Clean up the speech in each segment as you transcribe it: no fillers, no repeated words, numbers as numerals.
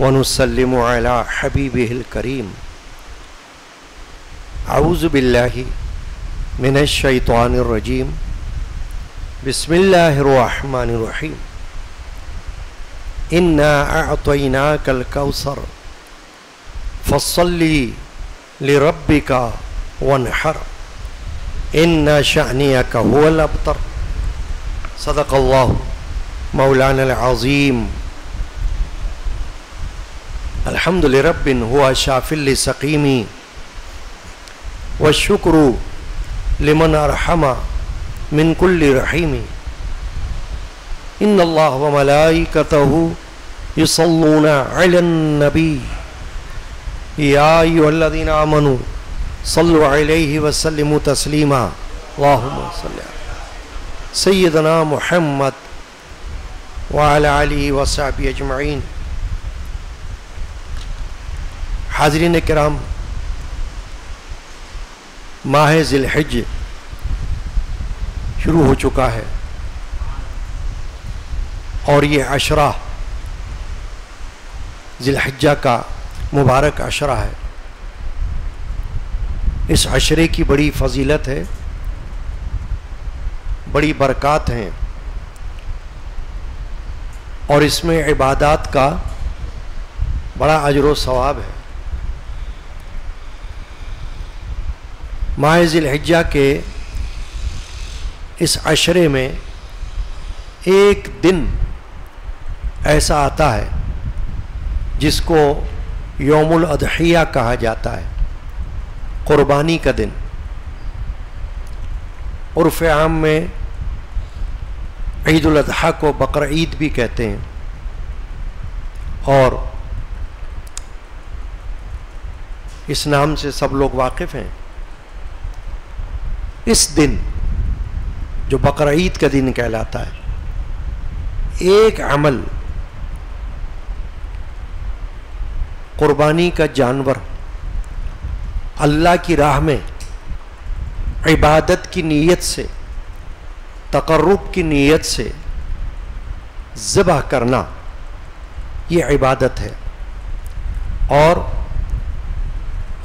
ونسلم على حبيبه الكريم. أعوذ بالله من الشيطان الرجيم. بسم الله الرحمن الرحيم. إنا أعطيناك الكوثر فصل لربك وانحر إن شأنك هو الأبتر. صدق الله مولانا العظيم. الحمد لرب هو شاف لسقيم والشكر لمن أرحم من كل رحيم. إن الله وملائكته يصلون على النبي يا أيها الذين آمنوا صلوا عليه وسلموا تسليما. اللهم صل على سيدنا محمد وعلى آله وصحبه أجمعين. حاضرین کرام، ماہ ذی الحج شروع ہو چکا ہے اور یہ عشرہ ذی الحجہ کا مبارک عشرہ ہے. اس عشرے کی بڑی فضیلت ہے، بڑی برکات ہیں اور اس میں عبادات کا بڑا اجر و ثواب ہے. ماہ ذی الحجہ کے اس عشرے میں ایک دن ایسا آتا ہے جس کو یوم الاضحیہ کہا جاتا ہے، قربانی کا دن. عرف عام میں عید الاضحیٰ کو بقر عید بھی کہتے ہیں اور اس نام سے سب لوگ واقف ہیں. اس دن جو بقر عید کا دن کہلاتا ہے، ایک عمل قربانی کا جانور اللہ کی راہ میں عبادت کی نیت سے، تقرب کی نیت سے ذبح کرنا، یہ عبادت ہے. اور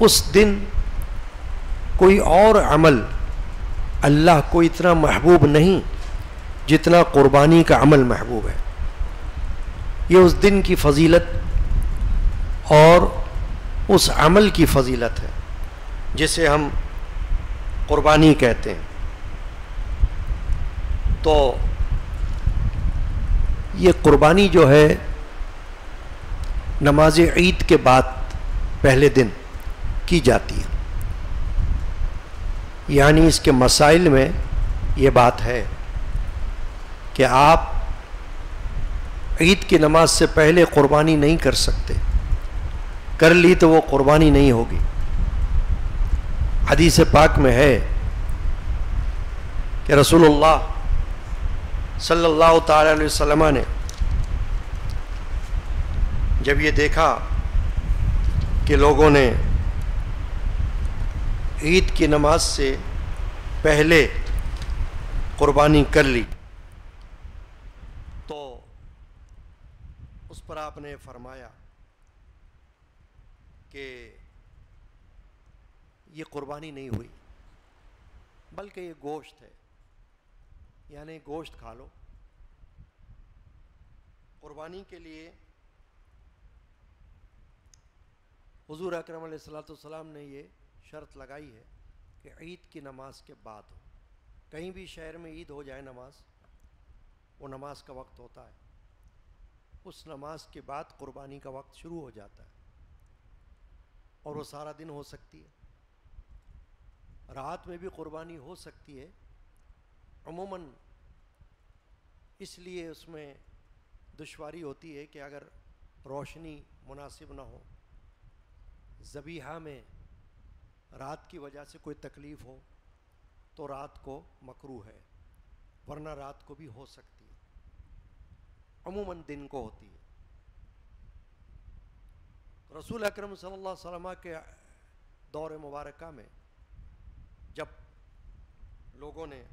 اس دن کوئی اور عمل اللہ کو اتنا محبوب نہیں جتنا قربانی کا عمل محبوب ہے. یہ اس دن کی فضیلت اور اس عمل کی فضیلت ہے جسے ہم قربانی کہتے ہیں. تو یہ قربانی جو ہے نماز عید کے بعد پہلے دن کی جاتی ہے. یعنی اس کے مسائل میں یہ بات ہے کہ آپ عید کی نماز سے پہلے قربانی نہیں کر سکتے، کر لی تو وہ قربانی نہیں ہوگی. حدیث پاک میں ہے کہ رسول اللہ صلی اللہ تعالی علیہ وسلم نے جب یہ دیکھا کہ لوگوں نے عید کی نماز سے پہلے قربانی کر لی تو اس پر آپ نے فرمایا کہ یہ قربانی نہیں ہوئی بلکہ یہ گوشت ہے، یعنی گوشت کھا لو. قربانی کے لیے حضور اکرم علیہ الصلوۃ والسلام نے یہ شرط لگائی ہے کہ عید کی نماز کے بعد ہو. کہیں بھی شہر میں عید ہو جائے نماز، وہ نماز کا وقت ہوتا ہے، اس نماز کے بعد قربانی کا وقت شروع ہو جاتا ہے اور وہ سارا دن ہو سکتی ہے. رات میں بھی قربانی ہو سکتی ہے عموماً. اس لیے اس میں دشواری ہوتی ہے کہ اگر روشنی مناسب نہ ہو، ذبیحہ میں رات کی وجہ سے کوئی تکلیف ہو تو رات کو مکروہ ہے، ورنہ رات کو بھی ہو سکتی ہے. عموماً دن کو ہوتی ہے. رسول اکرم صلی اللہ علیہ وسلم کے دور مبارکہ میں جب لوگوں نے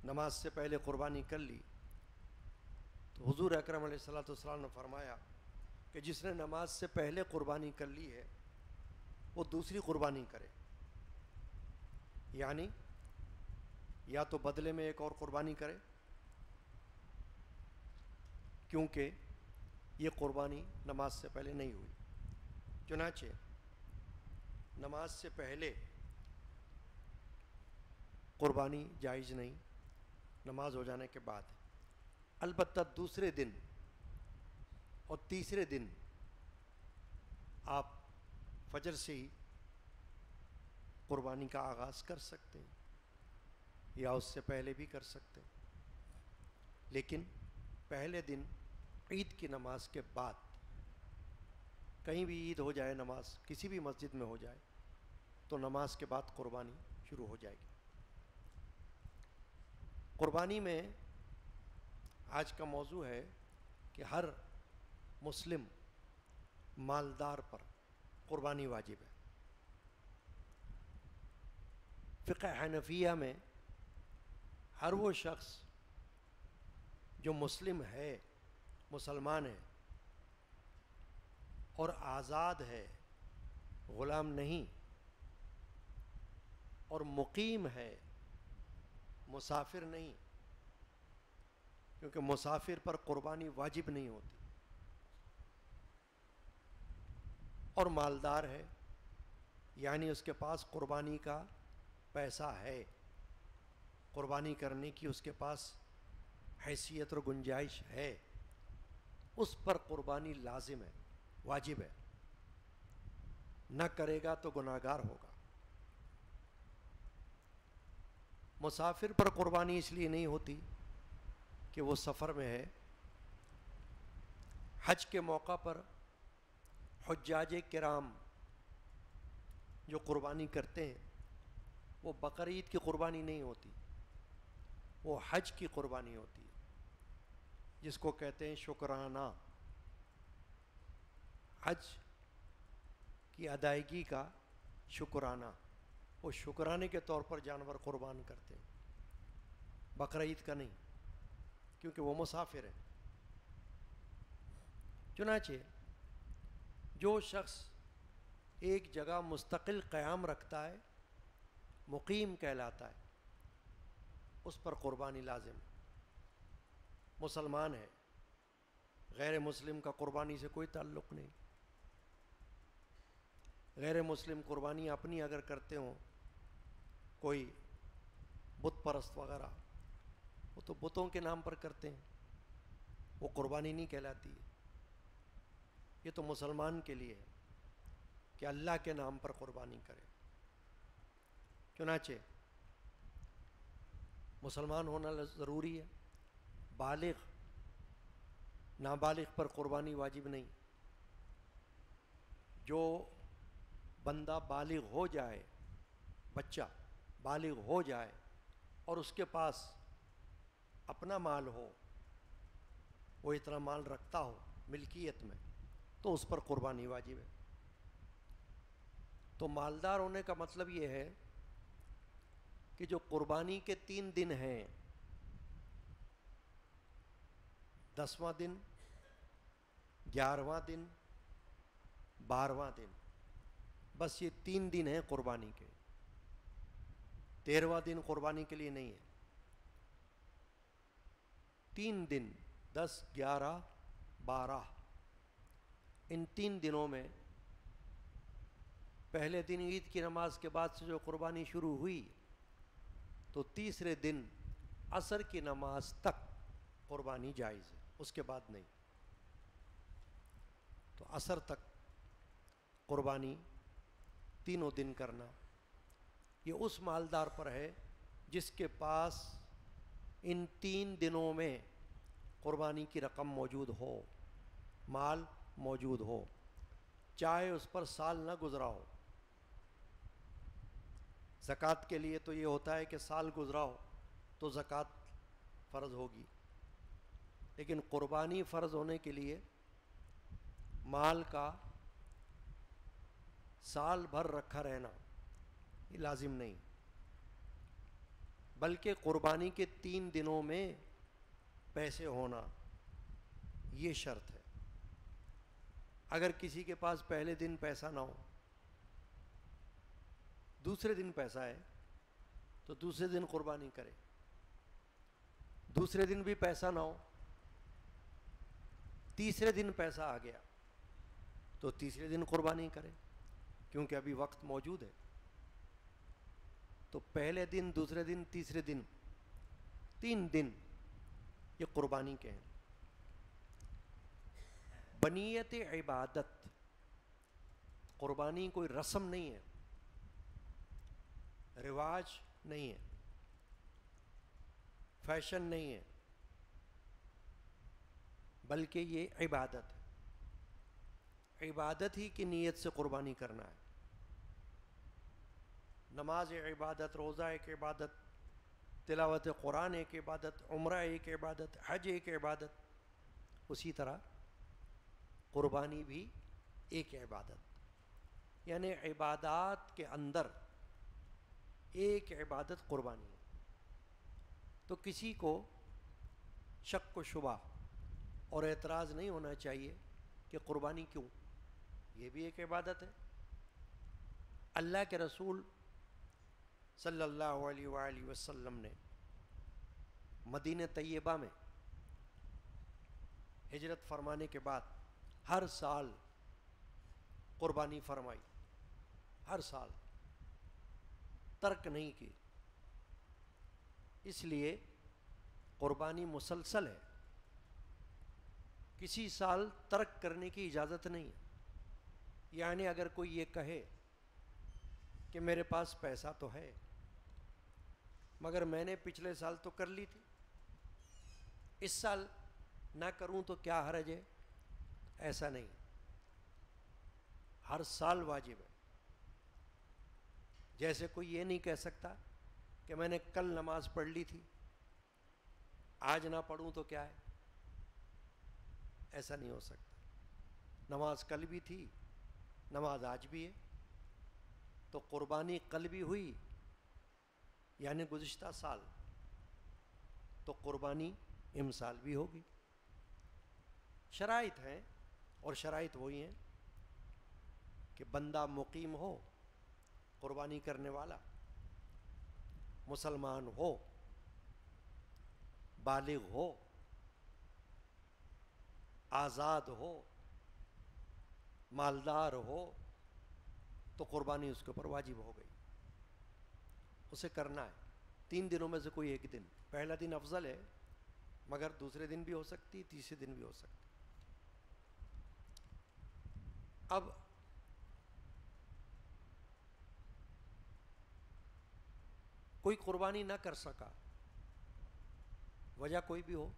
نماز سے پہلے قربانی کر لی تو حضور اکرم علیہ الصلوۃ والسلام نے فرمایا کہ جس نے نماز سے پہلے قربانی کر لی ہے وہ دوسری قربانی کرے، یعنی یا تو بدلے میں ایک اور قربانی کرے، کیونکہ یہ قربانی نماز سے پہلے نہیں ہوئی۔ چنانچہ نماز سے پہلے قربانی جائز نہیں، نماز ہو جانے کے بعد۔ البتہ دوسرے دن اور تیسرے دن آپ فجر سے ہی قربانی کا آغاز کر سکتے ہیں یا اس سے پہلے بھی کر سکتے ہیں، لیکن پہلے دن عید کی نماز کے بعد، کہیں بھی عید ہو جائے، نماز کسی بھی مسجد میں ہو جائے، تو نماز کے بعد قربانی شروع ہو جائے گی۔ قربانی میں آج کا موضوع ہے کہ ہر مسلم مالدار پر قربانی واجب ہے۔ فقہ حنفیہ میں ہر وہ شخص جو مسلم ہے، مسلمان ہے اور آزاد ہے، غلام نہیں، اور مقیم ہے، مسافر نہیں، کیونکہ مسافر پر قربانی واجب نہیں ہوتی، اور مالدار ہے، یعنی اس کے پاس قربانی کا پیسہ ہے، قربانی کرنے کی اس کے پاس حیثیت اور گنجائش ہے، اس پر قربانی لازم ہے، واجب ہے، نہ کرے گا تو گناہگار ہوگا۔ مسافر پر قربانی اس لیے نہیں ہوتی کہ وہ سفر میں ہے۔ حج کے موقع پر حجاج کرام جو قربانی کرتے ہیں وہ بقرعید کی قربانی نہیں ہوتی، وہ حج کی قربانی ہوتی ہے، جس کو کہتے ہیں شکرانہ، حج کی ادائیگی کا شکرانہ۔ وہ شکرانے کے طور پر جانور قربان کرتے ہیں، بقرعید کا نہیں، کیونکہ وہ مسافر ہیں۔ چنانچہ جو شخص ایک جگہ مستقل قیام رکھتا ہے مقیم کہلاتا ہے، اس پر قربانی لازم۔ مسلمان ہے، غیر مسلم کا قربانی سے کوئی تعلق نہیں۔ غیر مسلم قربانی اپنی اگر کرتے ہوں، کوئی بت پرست وغیرہ، وہ تو بتوں کے نام پر کرتے ہیں، وہ قربانی نہیں کہلاتی ہے۔ یہ تو مسلمان کے لیے ہے کہ اللہ کے نام پر قربانی کرے۔ چنانچہ مسلمان ہونا ضروری ہے، بالغ، نابالغ پر قربانی واجب نہیں۔ جو بندہ بالغ ہو جائے، بچہ بالغ ہو جائے اور اس کے پاس اپنا مال ہو، وہ اتنا مال رکھتا ہو ملکیت میں، تو اس پر قربانی واجب ہے۔ تو مالدار ہونے کا مطلب یہ ہے کہ جو قربانی کے 3 دن ہیں، 10واں دن، 11واں دن، 12واں دن، بس یہ 3 دن ہیں قربانی کے، 13واں دن قربانی کے لیے نہیں ہے۔ 3 دن، 10، 11، 12، ان 3 دنوں میں پہلے دن عید کی نماز کے بعد سے جو قربانی شروع ہوئی تو تیسرے دن عصر کی نماز تک قربانی جائز ہے، اس کے بعد نہیں۔ تو عصر تک قربانی تینوں دن کرنا، یہ اس مالدار پر ہے جس کے پاس ان 3 دنوں میں قربانی کی رقم موجود ہو، مال موجود ہو، چاہے اس پر سال نہ گزرا ہو۔ زکوٰۃ کے لیے تو یہ ہوتا ہے کہ سال گزرا ہو تو زکوٰۃ فرض ہوگی، لیکن قربانی فرض ہونے کے لیے مال کا سال بھر رکھا رہنا یہ لازم نہیں، بلکہ قربانی کے 3 دنوں میں پیسے ہونا یہ شرط ہے. اگر کسی کے پاس پہلے دن پیسہ نہ ہو، دوسرے دن پیسہ ہے تو دوسرے دن قربانی کرے. دوسرے دن بھی پیسہ نہ ہو، تیسرے دن پیسہ آ گیا تو تیسرے دن قربانی کرے، کیونکہ ابھی وقت موجود ہے. تو پہلے دن، دوسرے دن، تیسرے دن، 3 دن یہ قربانی کے ہیں. بنیت عبادت، قربانی کوئی رسم نہیں ہے، رواج نہیں ہے، فیشن نہیں ہے، بلکہ یہ عبادت ہے. عبادت ہی کی نیت سے قربانی کرنا ہے. نماز ایک عبادت، روزہ ایک عبادت، تلاوت قرآن ایک عبادت، عمرہ ایک عبادت، حج ایک عبادت. اسی طرح قربانی بھی ایک عبادت، یعنی عبادات کے اندر ایک عبادت قربانی ہے. تو کسی کو شک و شبہ اور اعتراض نہیں ہونا چاہیے کہ قربانی کیوں، یہ بھی ایک عبادت ہے. اللہ کے رسول صلی اللہ علیہ وآلہ وسلم نے مدینہ طیبہ میں ہجرت فرمانے کے بعد ہر سال قربانی فرمائی، ہر سال ترک نہیں کی. اس لیے قربانی مسلسل ہے، کسی سال ترک کرنے کی اجازت نہیں ہے. یعنی اگر کوئی یہ کہے کہ میرے پاس پیسہ تو ہے مگر میں نے پچھلے سال تو کر لی تھی، اس سال نہ کروں تو کیا حرج ہے، ایسا نہیں. ہر سال واجب ہے. جیسے کوئی یہ نہیں کہہ سکتا کہ میں نے کل نماز پڑھ لی تھی آج نہ پڑھوں تو کیا ہے، ایسا نہیں ہو سکتا. نماز کل بھی تھی، نماز آج بھی ہے. تو قربانی کل بھی ہوئی یعنی گزشتہ سال، تو قربانی امسال بھی ہوگی. شرائط ہیں، اور شرائط وہی ہیں کہ بندہ مقیم ہو، قربانی کرنے والا مسلمان ہو، بالغ ہو، آزاد ہو، مالدار ہو، تو قربانی اس کے اوپر واجب ہو گئی، اسے کرنا ہے. 3 دنوں میں سے کوئی ایک دن، پہلا دن افضل ہے مگر دوسرے دن بھی ہو سکتی، تیسرے دن بھی ہو سکتی. اب کوئی قربانی نہ کر سکا، وجہ کوئی بھی ہو،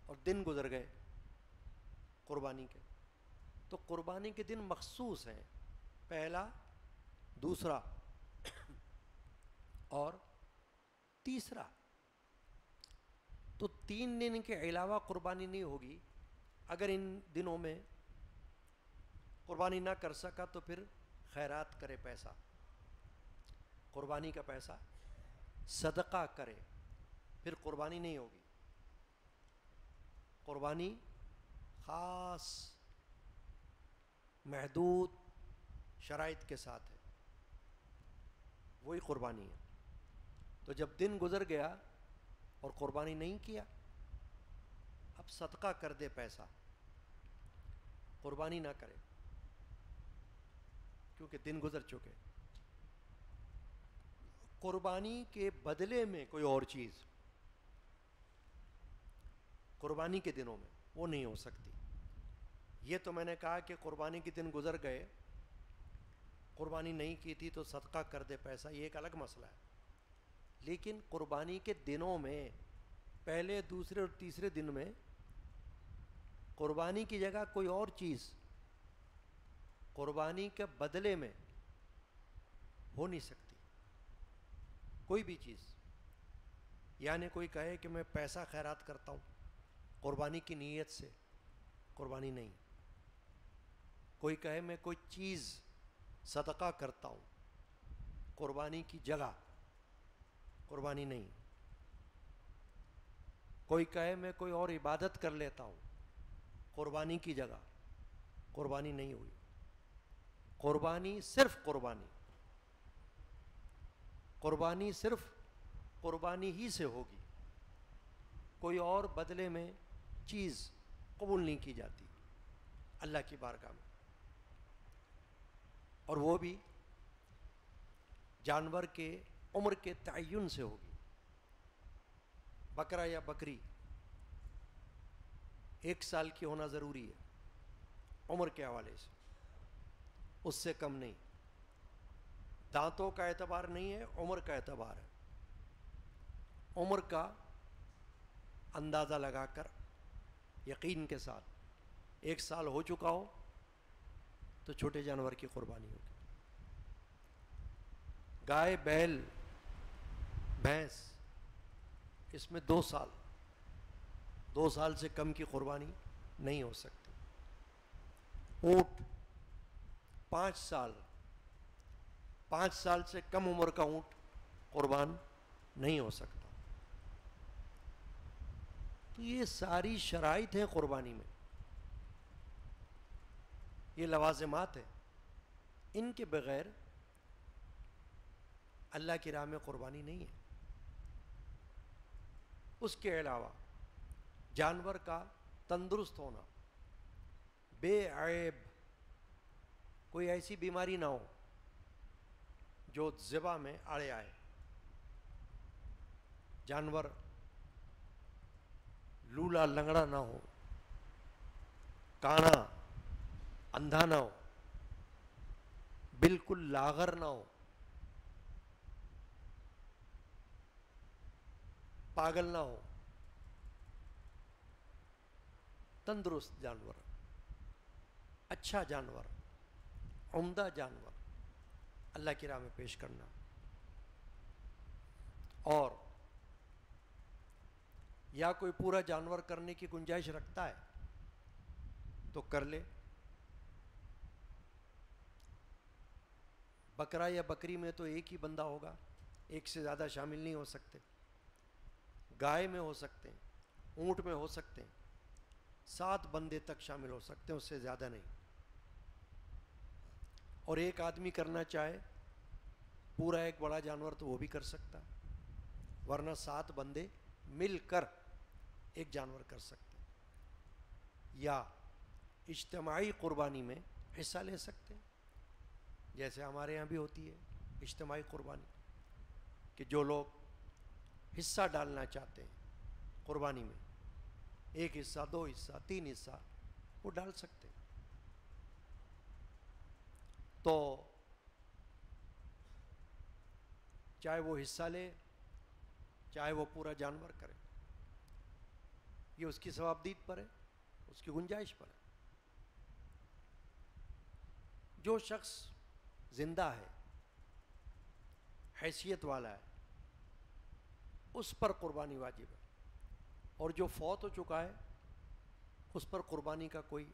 اور دن گزر گئے قربانی کے، تو قربانی کے دن مخصوص ہیں، پہلا، دوسرا اور تیسرا. تو 3 دن کے علاوہ قربانی نہیں ہوگی. اگر ان دنوں میں قربانی نہ کر سکا تو پھر خیرات کرے، پیسہ، قربانی کا پیسہ صدقہ کرے، پھر قربانی نہیں ہوگی. قربانی خاص محدود شرائط کے ساتھ ہے، وہی قربانی ہے. تو جب دن گزر گیا اور قربانی نہیں کیا، اب صدقہ کر دے پیسہ، قربانی نہ کرے کیونکہ دن گزر چکے. قربانی کے بدلے میں کوئی اور چیز قربانی کے دنوں میں وہ نہیں ہو سکتی. یہ تو میں نے کہا کہ قربانی کے دن گزر گئے، قربانی نہیں کی تھی تو صدقہ کر دے پیسہ، یہ ایک الگ مسئلہ ہے. لیکن قربانی کے دنوں میں، پہلے، دوسرے اور تیسرے دن میں قربانی کی جگہ کوئی اور چیز قربانی کے بدلے میں ہو نہیں سکتی، کوئی بھی چیز. یعنی کوئی کہے کہ میں پیسہ خیرات کرتا ہوں قربانی کی نیت سے، قربانی نہیں. کوئی کہے میں کوئی چیز صدقہ کرتا ہوں قربانی کی جگہ، قربانی نہیں. کوئی کہے میں کوئی اور عبادت کر لیتا ہوں قربانی کی جگہ قربانی نہیں ہوئی. قربانی صرف قربانی صرف قربانی ہی سے ہوگی. کوئی اور بدلے میں چیز قبول نہیں کی جاتی اللہ کی بارگاہ میں. اور وہ بھی جانور کے عمر کے تعین سے ہوگی. بکرا یا بکری 1 سال کی ہونا ضروری ہے عمر کے حوالے سے, اس سے کم نہیں. دانتوں کا اعتبار نہیں ہے, عمر کا اعتبار ہے. عمر کا اندازہ لگا کر یقین کے ساتھ 1 سال ہو چکا ہو تو چھوٹے جانور کی قربانی ہوگی. گائے, بیل, بھینس, اس میں 2 سال سے کم کی قربانی نہیں ہو سکتی. اونٹ 5 سال سے کم عمر کا اونٹ قربان نہیں ہو سکتا. تو یہ ساری شرائط ہیں قربانی میں, یہ لوازمات ہیں, ان کے بغیر اللہ کی راہ میں قربانی نہیں ہے. اس کے علاوہ جانور کا تندرست ہونا, بے عیب, کوئی ایسی بیماری نہ ہو جو ذبح میں آڑے آئے. جانور لولا لنگڑا نہ ہو, کانا اندھا نہ ہو, بالکل لاغر نہ ہو, پاگل نہ ہو, تندرست جانور, اچھا جانور, عمدہ جانور اللہ کی راہ میں پیش کرنا. اور یا کوئی پورا جانور کرنے کی گنجائش رکھتا ہے تو کر لے. بکرا یا بکری میں تو ایک ہی بندہ ہوگا, ایک سے زیادہ شامل نہیں ہو سکتے. گائے میں ہو سکتے ہیں, اونٹ میں ہو سکتے ہیں, 7 بندے تک شامل ہو سکتے ہیں, اس سے زیادہ نہیں. اور ایک آدمی کرنا چاہے پورا ایک بڑا جانور تو وہ بھی کر سکتا ہے, ورنہ 7 بندے مل کر ایک جانور کر سکتے ہیں. یا اجتماعی قربانی میں حصہ لے سکتے ہیں, جیسے ہمارے یہاں بھی ہوتی ہے اجتماعی قربانی, کہ جو لوگ حصہ ڈالنا چاہتے ہیں قربانی میں, 1 حصہ, 2 حصہ, 3 حصہ, وہ ڈال سکتے ہیں. تو چاہے وہ حصہ لے, چاہے وہ پورا جانور کرے, یہ اس کی ثوابدید پر ہے, اس کی گنجائش پر ہے. جو شخص زندہ ہے, حیثیت والا ہے, اس پر قربانی واجب ہے. اور جو فوت ہو چکا ہے اس پر قربانی کا کوئی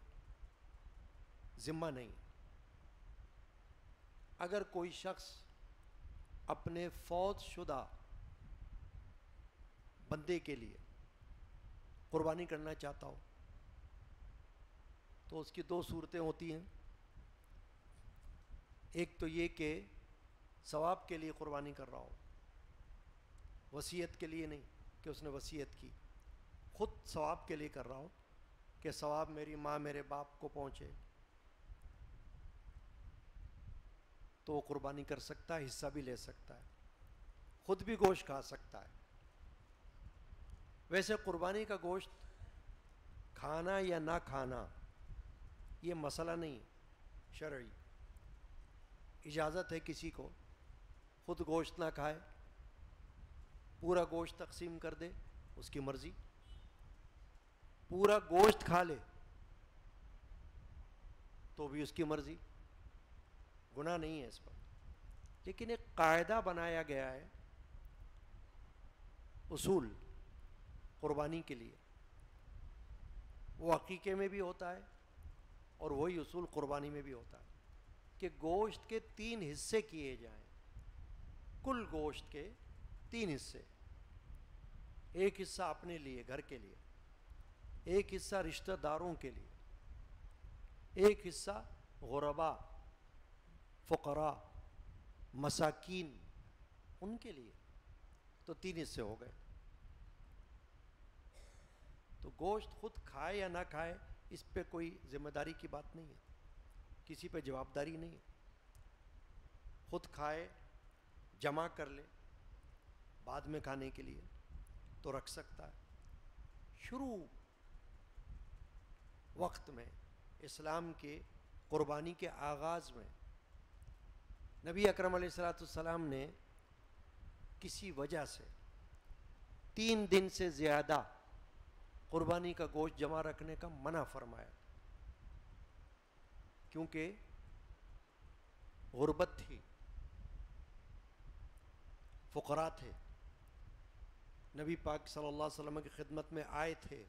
ذمہ نہیں. اگر کوئی شخص اپنے فوت شدہ بندے کے لیے قربانی کرنا چاہتا ہو تو اس کی 2 صورتیں ہوتی ہیں. ایک تو یہ کہ ثواب کے لیے قربانی کر رہا ہو, وصیت کے لیے نہیں کہ اس نے وصیت کی, خود ثواب کے لیے کر رہا ہو کہ ثواب میری ماں میرے باپ کو پہنچے, تو وہ قربانی کر سکتا ہے, حصہ بھی لے سکتا ہے, خود بھی گوشت کھا سکتا ہے. ویسے قربانی کا گوشت کھانا یا نہ کھانا یہ مسئلہ نہیں شرعی. اجازت ہے کسی کو خود گوشت نہ کھائے, پورا گوشت تقسیم کر دے, اس کی مرضی. پورا گوشت کھا لے تو بھی اس کی مرضی, گناہ نہیں ہے اس پر. لیکن ایک قاعدہ بنایا گیا ہے, اصول قربانی کے لیے, وہ عقیقے میں بھی ہوتا ہے اور وہی اصول قربانی میں بھی ہوتا ہے کہ گوشت کے 3 حصے کیے جائیں. کل گوشت کے 3 حصے, ایک حصہ اپنے لیے گھر کے لیے, ایک حصہ رشتہ داروں کے لیے, ایک حصہ غربا، فقراء، مساکین، ان کے لیے، تو 3 حصے ہو گئے۔ تو گوشت خود کھائے یا نہ کھائے اس پہ کوئی ذمہ داری کی بات نہیں ہے، کسی پہ جواب داری نہیں ہے۔ خود کھائے، جمع کر لے بعد میں کھانے کے لیے تو رکھ سکتا ہے۔ شروع وقت میں، اسلام کے قربانی کے آغاز میں، نبی اکرم علیہ السلام نے کسی وجہ سے 3 دن سے زیادہ قربانی کا گوشت جمع رکھنے کا منع فرمایا، کیونکہ غربت تھی، فقراء تھے، نبی پاک صلی اللہ علیہ وسلم کی خدمت میں آئے تھے،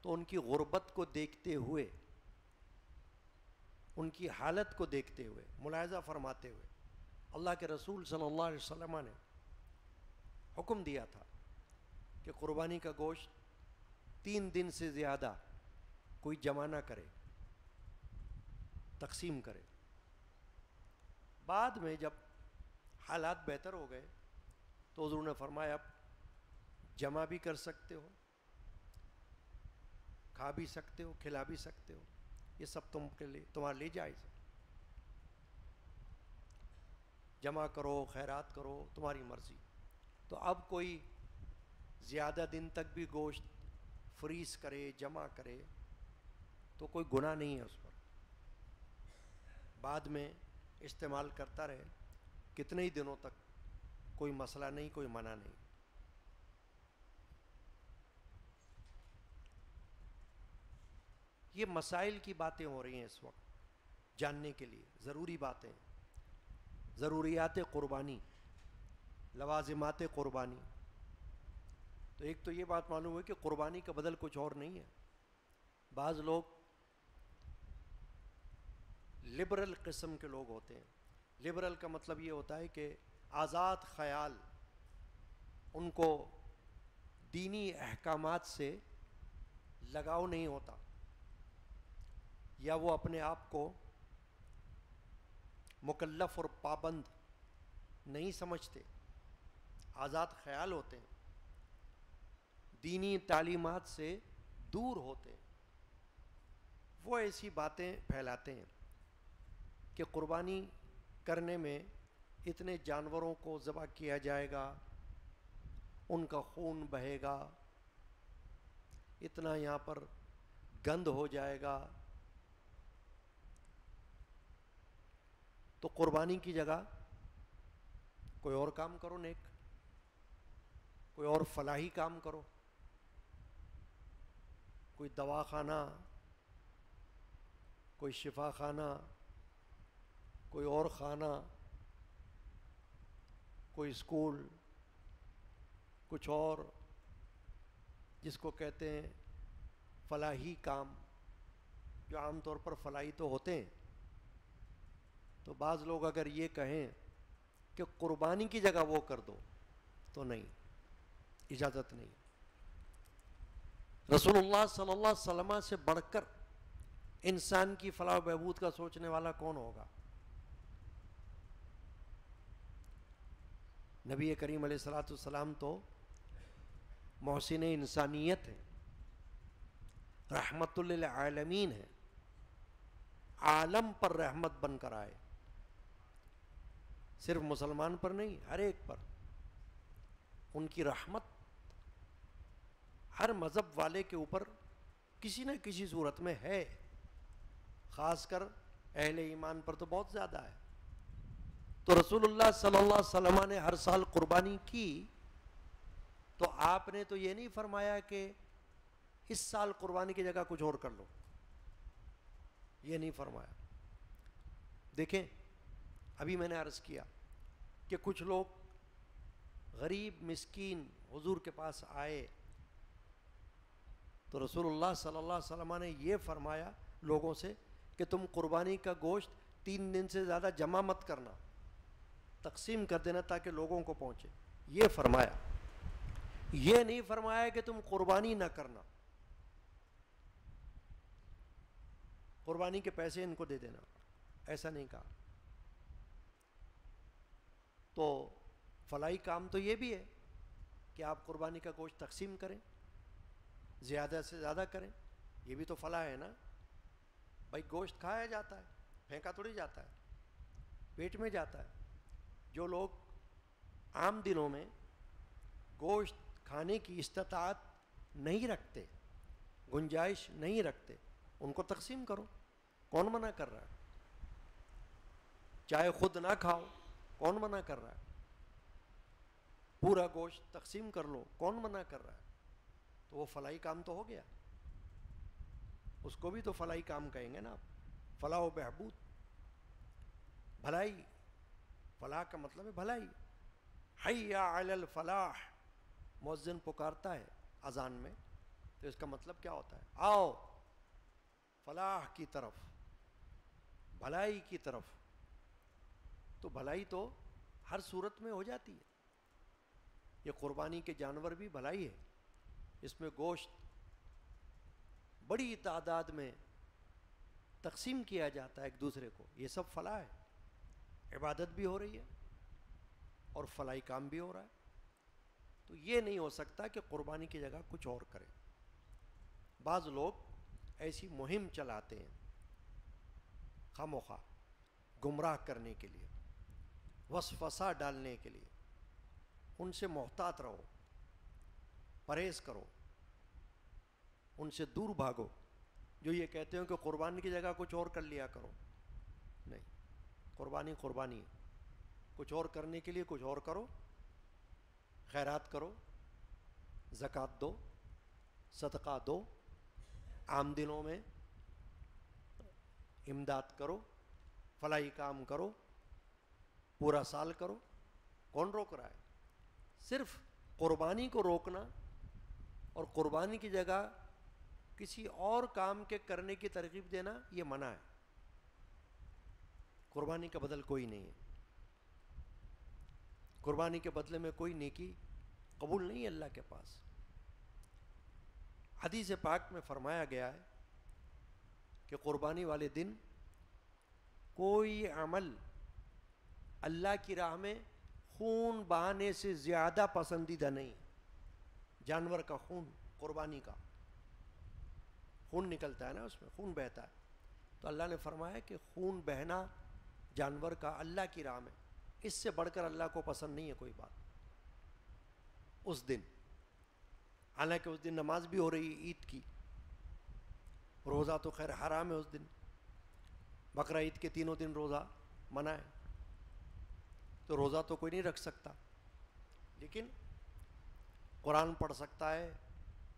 تو ان کی غربت کو دیکھتے ہوئے، ان کی حالت کو دیکھتے ہوئے، ملاحظہ فرماتے ہوئے اللہ کے رسول صلی اللہ علیہ وسلم نے حکم دیا تھا کہ قربانی کا گوشت 3 دن سے زیادہ کوئی جمع نہ کرے، تقسیم کرے۔ بعد میں جب حالات بہتر ہو گئے تو حضور نے فرمایا اب جمع بھی کر سکتے ہو، کھا بھی سکتے ہو، کھلا بھی سکتے ہو، یہ سب تمہارے لیے جائز ہے، جمع کرو، خیرات کرو، تمہاری مرضی۔ تو اب کوئی زیادہ دن تک بھی گوشت فریز کرے، جمع کرے تو کوئی گناہ نہیں ہے اس پر، بعد میں استعمال کرتا رہے، کتنے ہی دنوں تک، کوئی مسئلہ نہیں، کوئی منع نہیں۔ یہ مسائل کی باتیں ہو رہی ہیں اس وقت، جاننے کے لیے ضروری باتیں، ضروریات قربانی، لوازمات قربانی۔ تو ایک تو یہ بات معلوم ہے کہ قربانی کا بدل کچھ اور نہیں ہے۔ بعض لوگ لبرل قسم کے لوگ ہوتے ہیں، لبرل کا مطلب یہ ہوتا ہے کہ آزاد خیال، ان کو دینی احکامات سے لگاؤ نہیں ہوتا، یا وہ اپنے آپ کو مکلف اور پابند نہیں سمجھتے، آزاد خیال ہوتے ہیں، دینی تعلیمات سے دور ہوتے ہیں، وہ ایسی باتیں پھیلاتے ہیں کہ قربانی کرنے میں اتنے جانوروں کو ذبح کیا جائے گا، ان کا خون بہے گا، اتنا یہاں پر گند ہو جائے گا، تو قربانی کی جگہ کوئی اور کام کرو نیک، کوئی اور فلاحی کام کرو، کوئی دواخانہ، کوئی شفا خانہ، کوئی اور خانہ، کوئی اسکول، کچھ اور جس کو کہتے ہیں فلاحی کام، جو عام طور پر فلاحی تو ہوتے ہیں۔ تو بعض لوگ اگر یہ کہیں کہ قربانی کی جگہ وہ کر دو تو نہیں، اجازت نہیں۔ رسول اللہ صلی اللہ علیہ وسلم سے بڑھ کر انسان کی فلاح و بہبود کا سوچنے والا کون ہوگا؟ نبی کریم علیہ الصلوۃ والسلام تو محسن انسانیت ہیں، رحمت للعالمین ہیں، عالم پر رحمت بن کر آئے، صرف مسلمان پر نہیں، ہر ایک پر ان کی رحمت ہر مذہب والے کے اوپر کسی نہ کسی صورت میں ہے، خاص کر اہل ایمان پر تو بہت زیادہ ہے۔ تو رسول اللہ صلی اللہ علیہ وسلم نے ہر سال قربانی کی، تو آپ نے تو یہ نہیں فرمایا کہ اس سال قربانی کی جگہ کچھ اور کر لو، یہ نہیں فرمایا۔ دیکھیں ابھی میں نے عرض کیا کہ کچھ لوگ غریب مسکین حضور کے پاس آئے، تو رسول اللہ صلی اللہ علیہ وسلم نے یہ فرمایا لوگوں سے کہ تم قربانی کا گوشت 3 دن سے زیادہ جمع مت کرنا، تقسیم کر دینا تاکہ لوگوں کو پہنچے، یہ فرمایا۔ یہ نہیں فرمایا کہ تم قربانی نہ کرنا۔ قربانی کے پیسے ان کو دے دینا، ایسا نہیں کہا۔ تو فلاحی کام تو یہ بھی ہے کہ آپ قربانی کا گوشت تقسیم کریں، زیادہ سے زیادہ کریں، یہ بھی تو فلاح ہے نا۔ بھائی گوشت کھایا جاتا ہے، پھینکا تھوڑی جاتا ہے، پیٹ میں جاتا ہے۔ جو لوگ عام دنوں میں گوشت کھانے کی استطاعت نہیں رکھتے، گنجائش نہیں رکھتے، ان کو تقسیم کرو، کون منع کر رہا ہے؟ چاہے خود نہ کھاؤ، کون منع کر رہا ہے؟ پورا گوشت تقسیم کر لو، کون منع کر رہا ہے؟ تو وہ فلاحی کام تو ہو گیا، اس کو بھی تو فلاحی کام کہیں گے نا آپ، فلاح و بہبود، بھلائی۔ فلاح کا مطلب ہے بھلائی۔ حی علی الفلاح مؤذن پکارتا ہے اذان میں، تو اس کا مطلب کیا ہوتا ہے؟ آؤ فلاح کی طرف، بھلائی کی طرف۔ تو بھلائی تو ہر صورت میں ہو جاتی ہے۔ یہ قربانی کے جانور بھی بھلائی ہے، اس میں گوشت بڑی تعداد میں تقسیم کیا جاتا ہے ایک دوسرے کو، یہ سب فلاح ہے، عبادت بھی ہو رہی ہے اور فلاحی کام بھی ہو رہا ہے۔ تو یہ نہیں ہو سکتا کہ قربانی کی جگہ کچھ اور کریں۔ بعض لوگ ایسی مہم چلاتے ہیں خواہ گمراہ کرنے کے لیے، وسوسہ ڈالنے کے لیے۔ ان سے محتاط رہو، پرہیز کرو، ان سے دور بھاگو، جو یہ کہتے ہیں کہ قربانی کی جگہ کچھ اور کر لیا کرو۔ نہیں، قربانی قربانی ہے، کچھ اور کرنے کے لیے کچھ اور کرو، خیرات کرو، زکوٰۃ دو، صدقہ دو، عام دنوں میں امداد کرو، فلاحی کام کرو، پورا سال کرو، کون روک رہا ہے؟ صرف قربانی کو روکنا اور قربانی کی جگہ کسی اور کام کے کرنے کی ترغیب دینا، یہ منع ہے۔ قربانی کا بدل کوئی نہیں ہے، قربانی کے بدلے میں کوئی نیکی قبول نہیں ہے اللہ کے پاس۔ حدیث پاک میں فرمایا گیا ہے کہ قربانی والے دن کوئی عمل اللہ کی راہ میں خون بہانے سے زیادہ پسندیدہ نہیں۔ جانور کا خون، قربانی کا خون نکلتا ہے نا، اس میں خون بہتا ہے، تو اللہ نے فرمایا کہ خون بہنا جانور کا اللہ کی راہ میں، اس سے بڑھ کر اللہ کو پسند نہیں ہے کوئی بات اس دن۔ حالانکہ اس دن نماز بھی ہو رہی ہے عید کی، روزہ تو خیر حرام ہے اس دن، بقرہ عید کے تینوں دن روزہ منع ہے، تو روزہ تو کوئی نہیں رکھ سکتا، لیکن قرآن پڑھ سکتا ہے،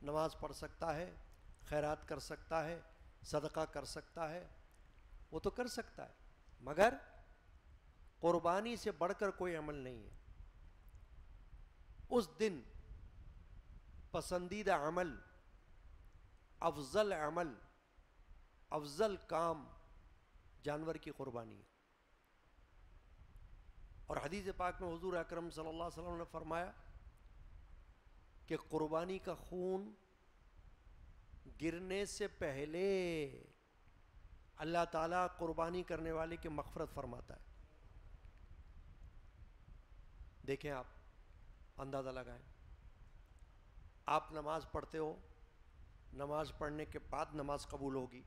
نماز پڑھ سکتا ہے، خیرات کر سکتا ہے، صدقہ کر سکتا ہے، وہ تو کر سکتا ہے، مگر قربانی سے بڑھ کر کوئی عمل نہیں ہے۔ اس دن پسندیدہ عمل، افضل عمل، افضل کام جانور کی قربانی ہے۔ اور حدیث پاک میں حضور اکرم صلی اللہ علیہ وسلم نے فرمایا کہ قربانی کا خون گرنے سے پہلے اللہ تعالیٰ قربانی کرنے والے کی مغفرت فرماتا ہے۔ دیکھیں، آپ اندازہ لگائیں، آپ نماز پڑھتے ہو، نماز پڑھنے کے بعد نماز قبول ہوگی،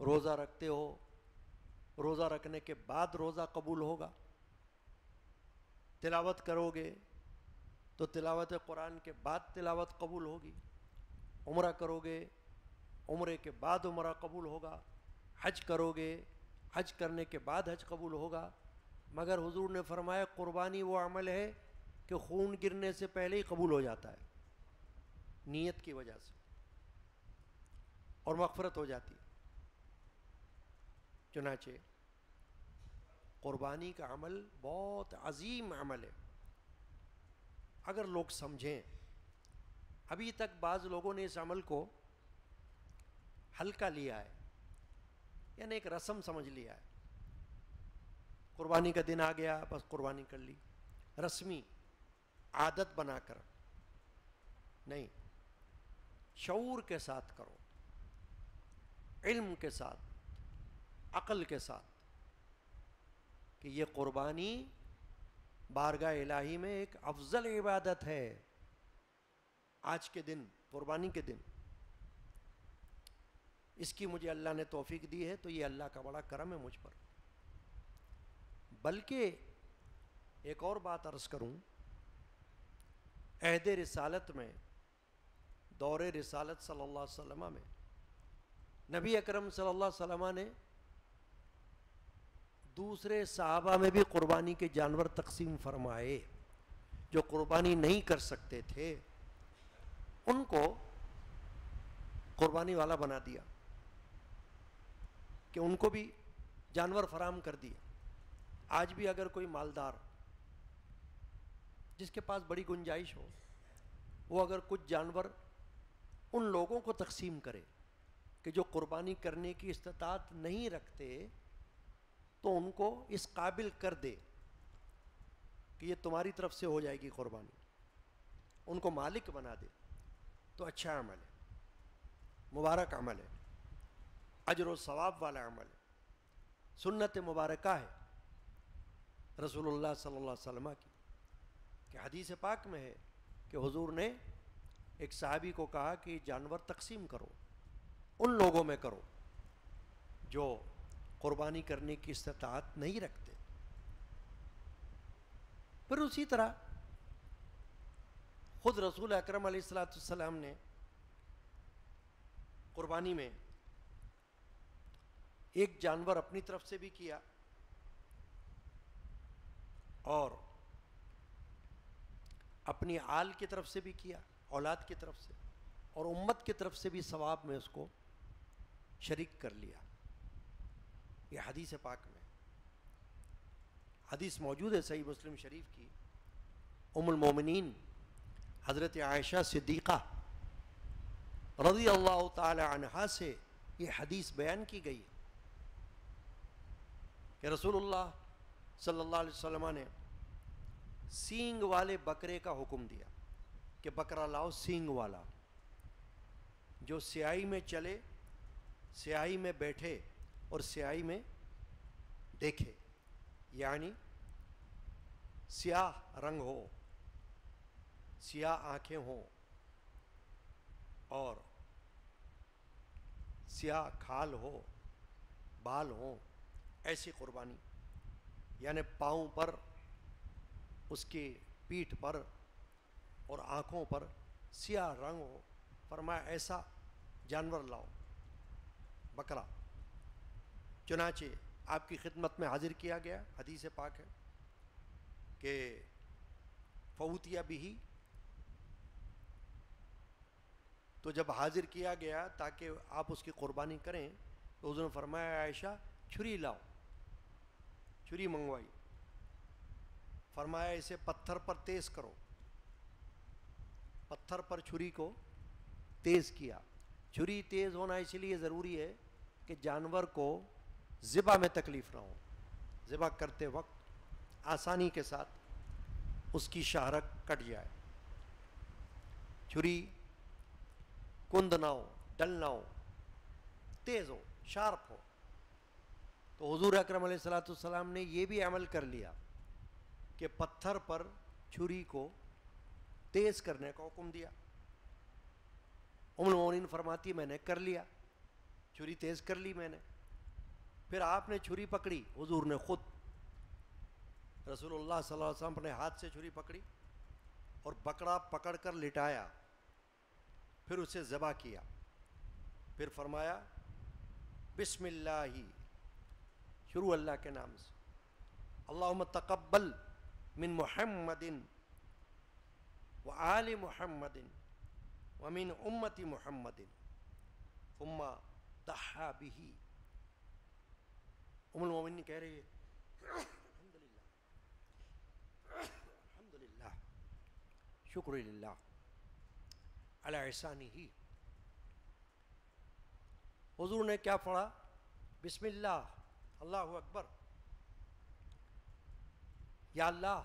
روزہ رکھتے ہو، روزہ رکھنے کے بعد روزہ قبول ہوگا، تلاوت کرو گے تو تلاوت قرآن کے بعد تلاوت قبول ہوگی، عمرہ کرو گے، عمرے کے بعد عمرہ قبول ہوگا، حج کرو گے، حج کرنے کے بعد حج قبول ہوگا۔ مگر حضور نے فرمایا قربانی وہ عمل ہے کہ خون گرنے سے پہلے ہی قبول ہو جاتا ہے، نیت کی وجہ سے، اور مغفرت ہو جاتی ہے۔ چنانچہ قربانی کا عمل بہت عظیم عمل ہے اگر لوگ سمجھیں۔ ابھی تک بعض لوگوں نے اس عمل کو ہلکا لیا ہے، یعنی ایک رسم سمجھ لیا ہے، قربانی کا دن آ گیا بس قربانی کر لی، رسمی عادت بنا کر۔ نہیں، شعور کے ساتھ کرو، علم کے ساتھ، عقل کے ساتھ کہ یہ قربانی بارگاہ الہی میں ایک افضل عبادت ہے. آج کے دن، قربانی کے دن، اس کی مجھے اللہ نے توفیق دی ہے تو یہ اللہ کا بڑا کرم ہے مجھ پر. بلکہ ایک اور بات عرض کروں، عہد رسالت میں، دور رسالت صلی اللہ علیہ وسلم میں نبی اکرم صلی اللہ علیہ وسلم نے دوسرے صحابہ میں بھی قربانی کے جانور تقسیم فرمائے. جو قربانی نہیں کر سکتے تھے ان کو قربانی والا بنا دیا، کہ ان کو بھی جانور فراہم کر دیا. آج بھی اگر کوئی مالدار جس کے پاس بڑی گنجائش ہو، وہ اگر کچھ جانور ان لوگوں کو تقسیم کرے کہ جو قربانی کرنے کی استطاعت نہیں رکھتے، تو ان کو اس قابل کر دے کہ یہ تمہاری طرف سے ہو جائے گی قربانی، ان کو مالک بنا دے، تو اچھا عمل ہے، مبارک عمل ہے، اجر و ثواب والا عمل ہے، سنت مبارکہ ہے رسول اللہ صلی اللہ علیہ وسلم کی. کہ حدیث پاک میں ہے کہ حضور نے ایک صحابی کو کہا کہ جانور تقسیم کرو، ان لوگوں میں کرو جو قربانی کرنے کی استطاعت نہیں رکھتے. پھر اسی طرح خود رسول اکرم علیہ الصلوۃ والسلام نے قربانی میں ایک جانور اپنی طرف سے بھی کیا اور اپنی آل کی طرف سے بھی کیا، اولاد کی طرف سے، اور امت کی طرف سے بھی ثواب میں اس کو شریک کر لیا. یہ حدیث پاک میں حدیث موجود ہے صحیح مسلم شریف کی. ام المومنین حضرت عائشہ صدیقہ رضی اللہ تعالی عنہا سے یہ حدیث بیان کی گئی کہ رسول اللہ صلی اللہ علیہ وسلم نے سینگ والے بکرے کا حکم دیا کہ بکرا لاؤ سینگ والا، جو سیاہی میں چلے، سیاہی میں بیٹھے اور سیاہی میں دیکھے، یعنی سیاہ رنگ ہو، سیاہ آنکھیں ہوں اور سیاہ کھال ہو، بال ہوں، ایسی قربانی. یعنی پاؤں پر، اس کی پیٹھ پر اور آنکھوں پر سیاہ رنگ ہو. فرمایا ایسا جانور لاؤ، بکرا. چنانچہ آپ کی خدمت میں حاضر کیا گیا. حدیث پاک ہے کہ فوتیا بھی، تو جب حاضر کیا گیا تاکہ آپ اس کی قربانی کریں تو حضور نے فرمایا عائشہ چھری لاؤ. چھری منگوائی. فرمایا اسے پتھر پر تیز کرو. پتھر پر چھری کو تیز کیا. چھری تیز ہونا اس لیے ضروری ہے کہ جانور کو ذبح میں تکلیف نہ ہو، ذبح کرتے وقت آسانی کے ساتھ اس کی شاہرگ کٹ جائے. چھری کند نہ ہو، ڈل نہ ہو، تیز ہو، شارپ ہو. تو حضور اکرم علیہ الصلوۃ والسلام نے یہ بھی عمل کر لیا کہ پتھر پر چھری کو تیز کرنے کا حکم دیا. ام المومنین فرماتی میں نے کر لیا، چھری تیز کر لی میں نے. پھر آپ نے چھری پکڑی، حضور نے خود، رسول اللہ صلی اللہ علیہ وسلم اپنے ہاتھ سے چھری پکڑی اور بکرا پکڑ کر لٹایا، پھر اسے ذبح کیا. پھر فرمایا بسم اللہ، شروع اللہ کے نام سے، اللہم تقبل من محمد وآل محمد ومن امت محمد ثم ضحى به. ام المومنین کہہ رہی ہے الحمدللہ شکر للہ علی احسانہ. حضور نے کیا پڑھا؟ بسم اللہ، اللہ اکبر. یا اللہ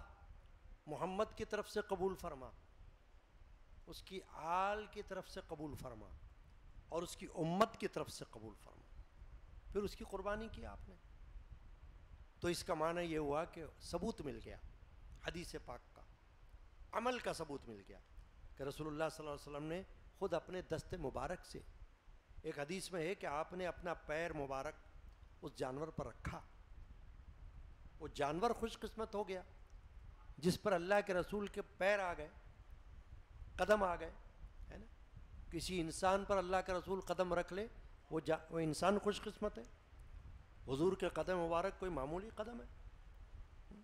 محمد کی طرف سے قبول فرما، اس کی آل کی طرف سے قبول فرما اور اس کی امت کی طرف سے قبول فرما. پھر اس کی قربانی کی آپ نے. تو اس کا معنی یہ ہوا کہ ثبوت مل گیا حدیث پاک کا، عمل کا ثبوت مل گیا کہ رسول اللہ صلی اللہ علیہ وسلم نے خود اپنے دست مبارک سے، ایک حدیث میں ہے کہ آپ نے اپنا پیر مبارک اس جانور پر رکھا، وہ جانور خوش قسمت ہو گیا جس پر اللہ کے رسول کے پیر آ گئے، قدم آ گئے، ہے نا. کسی انسان پر اللہ کے رسول قدم رکھ لے وہ انسان خوش قسمت ہے. حضور کے قدم مبارک کوئی معمولی قدم ہے،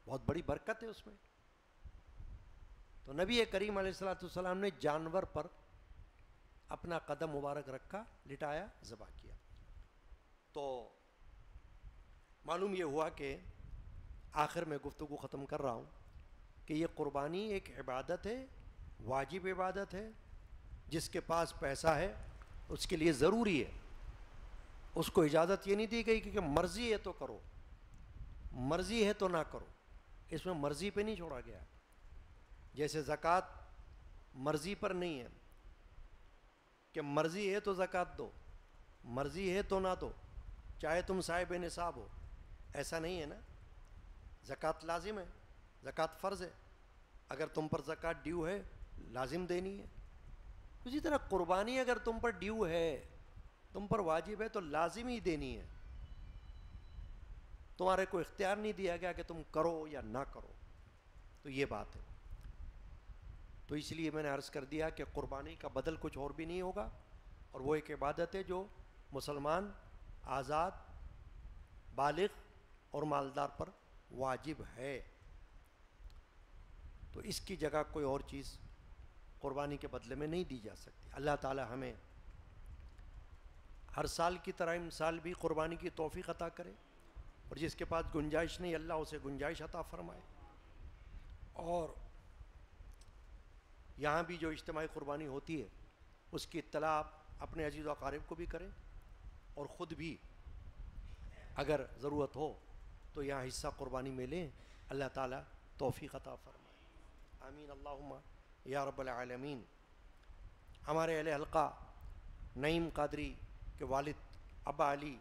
بہت بڑی برکت ہے اس میں. تو نبی کریم علیہ الصلوۃ والسلام نے جانور پر اپنا قدم مبارک رکھا، لٹایا، ذبح کیا. تو معلوم یہ ہوا کہ آخر میں گفتگو ختم کر رہا ہوں کہ یہ قربانی ایک عبادت ہے، واجب عبادت ہے. جس کے پاس پیسہ ہے اس کے لیے ضروری ہے. اس کو اجازت یہ نہیں دی گئی کہ مرضی ہے تو کرو، مرضی ہے تو نہ کرو. اس میں مرضی پہ نہیں چھوڑا گیا. جیسے زکوٰۃ مرضی پر نہیں ہے کہ مرضی ہے تو زکوٰۃ دو، مرضی ہے تو نہ دو، چاہے تم صاحب نصاب ہو، ایسا نہیں ہے نا. زکوٰۃ لازم ہے، زکوٰۃ فرض ہے. اگر تم پر زکوٰۃ ڈیو ہے لازم دینی ہے. اسی طرح قربانی اگر تم پر ڈیو ہے، تم پر واجب ہے تو لازم ہی دینی ہے. تمہارے کو اختیار نہیں دیا گیا کہ تم کرو یا نہ کرو. تو یہ بات ہے. تو اس لیے میں نے عرض کر دیا کہ قربانی کا بدل کچھ اور بھی نہیں ہوگا، اور وہ ایک عبادت ہے جو مسلمان آزاد، بالغ اور مالدار پر واجب ہے. تو اس کی جگہ کوئی اور چیز قربانی کے بدلے میں نہیں دی جا سکتی. اللہ تعالی ہمیں ہر سال کی طرح ان سال بھی قربانی کی توفیق عطا کرے، اور جس کے پاس گنجائش نہیں اللہ اسے گنجائش عطا فرمائے. اور یہاں بھی جو اجتماعی قربانی ہوتی ہے اس کی اطلاع آپ اپنے عزیز و اقارب کو بھی کریں، اور خود بھی اگر ضرورت ہو تو یہاں حصہ قربانی میں لیں. اللہ تعالیٰ توفیق عطا فرمائے. آمین اللہم یا رب العالمین. ہمارے اہل حلقہ نعیم قادری کے والد ابا علی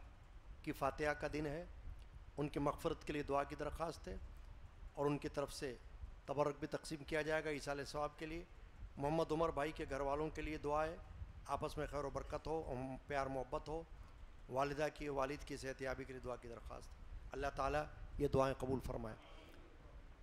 کی فاتحہ کا دن ہے. ان کی مغفرت کے لیے دعا کی درخواست ہے، اور ان کی طرف سے تبرک بھی تقسیم کیا جائے گا ایصال ثواب کے لیے. محمد عمر بھائی کے گھر والوں کے لیے دعا ہے، آپس میں خیر و برکت ہو، پیار محبت ہو. والدہ کی، والد کی صحت یابی کے لیے دعا کی درخواست ہے. اللہ تعالیٰ یہ دعائیں قبول فرمائے.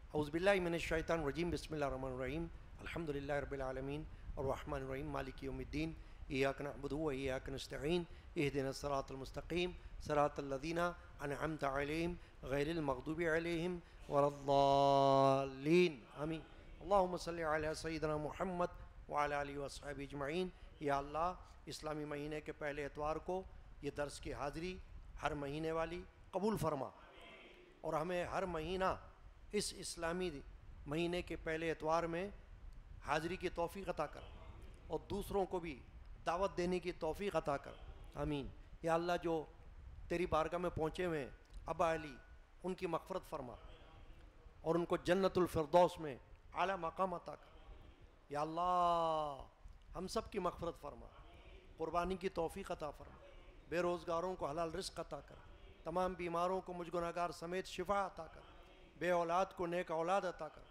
اعوذ باللہ من الشیطان الرجیم. بسم اللہ الرحمن الرحیم. الحمد للہ رب العالمین الرحمن الرحیم مالک یوم الدین. ایاک نعبد و ایاک نستعین. اہدنا الصراط المستقیم صراط الذین انعمت علیہم غیر المغضوب علیہم ولا الضالین. آمین. اللہم صلی علی سیدنا محمد وعلی آلہ وصحبہ اجمعین. یا اللہ، اسلامی مہینے کے پہلے اتوار کو یہ درس کی حاضری ہر مہینے والی قبول فرما، اور ہمیں ہر مہینہ اس اسلامی مہینے کے پہلے اتوار میں حاضری کی توفیق عطا کر، اور دوسروں کو بھی دعوت دینے کی توفیق عطا کر. آمین. یا اللہ، جو تیری بارگاہ میں پہنچے ہوئے ہیں ابا علی، ان کی مغفرت فرما، اور ان کو جنت الفردوس میں اعلیٰ مقام عطا کر. یا اللہ، ہم سب کی مغفرت فرما، قربانی کی توفیق عطا فرما. بے روزگاروں کو حلال رزق عطا کر، تمام بیماروں کو مجھ گناہگار سمیت شفا عطا کر، بے اولاد کو نیک اولاد عطا کر،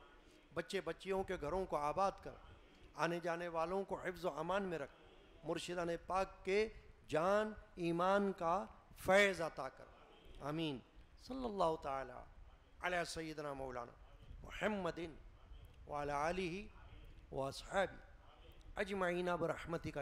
بچے بچیوں کے گھروں کو آباد کر، آنے جانے والوں کو حفظ و امان میں رکھ. مرشدان پاک کے جان ایمان کا فیض عطا کر. آمین. صلی اللہ تعالی علی سیدنا مولانا محمد وعلی آلہ واصحابہ اجمعین برحمتک.